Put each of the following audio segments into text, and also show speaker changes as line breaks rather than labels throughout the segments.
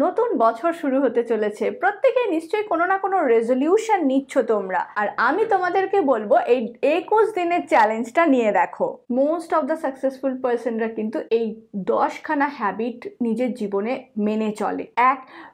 নতুন বছর শুরু হতে চলেছে, প্রত্যেকে নিশ্চয়ই কোনো না কোনো রেজলিউশন নিচ্ছ তোমরা। আর আমি তোমাদেরকে বলবো এই 21 দিনের চ্যালেঞ্জটা নিয়ে দেখো। মোস্ট অফ দ্য সাকসেসফুল পার্সনরা কিন্তু এই 10খানা হ্যাবিট নিজের জীবনে মেনে চলে।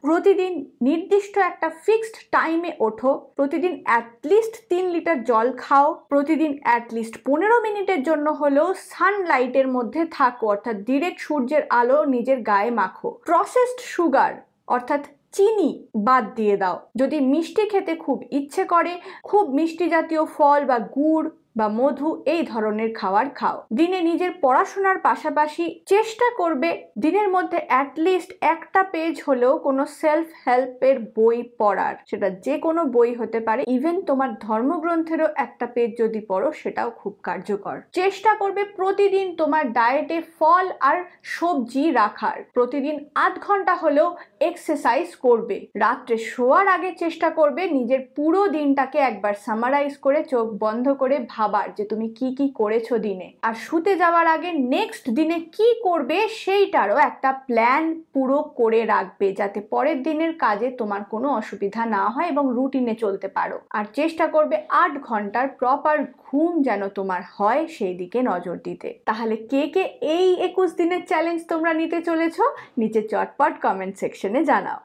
প্রতিদিন নির্দিষ্ট একটা ফিক্সড টাইমে ওঠো, প্রতিদিন অ্যাটলিস্ট 3 লিটার জল খাও, প্রতিদিন অ্যাটলিস্ট 15 মিনিটের জন্য হলেও সানলাইটের মধ্যে থাকো, অর্থাৎ ডিরেক্ট সূর্যের আলো নিজের গায়ে মাখো। প্রসেসড সুগার অর্থাৎ চিনি বাদ দিয়ে দাও। যদি মিষ্টি খেতে খুব ইচ্ছে করে, খুব মিষ্টি জাতীয় ফল বা গুড় বা মধু এই ধরনের খাবার খাও। দিনে নিজের পড়াশোনার পাশাপাশি চেষ্টা করবে দিনের মধ্যে অ্যাটলিস্ট একটা পেজ হলেও কোনো সেলফ হেল্পের বই পড়ার। সেটা যে কোনো বই হতে পারে, ইভেন তোমার ধর্মগ্রন্থেরও একটা পেজ যদি পড়ো সেটাও খুব কার্যকর। চেষ্টা করবে প্রতিদিন তোমার ডায়েটে ফল আর সবজি রাখার। প্রতিদিন 8 ঘন্টা হলেও এক্সারসাইজ করবে। রাত্রে শোয়ার আগে চেষ্টা করবে নিজের পুরো দিনটাকে একবার সামারাইজ করে চোখ বন্ধ করে ভাবার যে তুমি কি কি করেছো দিনে। আর শুতে যাওয়ার আগে নেক্সট দিনে কি করবে সেইটারও একটা প্ল্যান পুরো করে রাখবে, যাতে পরের দিনের কাজে তোমার কোনো অসুবিধা না হয় এবং রুটিনে চলতে পারো। আর চেষ্টা করবে 8 ঘন্টার প্রপার ঘুম যেন তোমার হয় সেই দিকে নজর দিতে। তাহলে কে কে এই 21 দিনের চ্যালেঞ্জ তোমরা নিতে চলেছো নিচে চটপট কমেন্ট সেকশনে জানাও।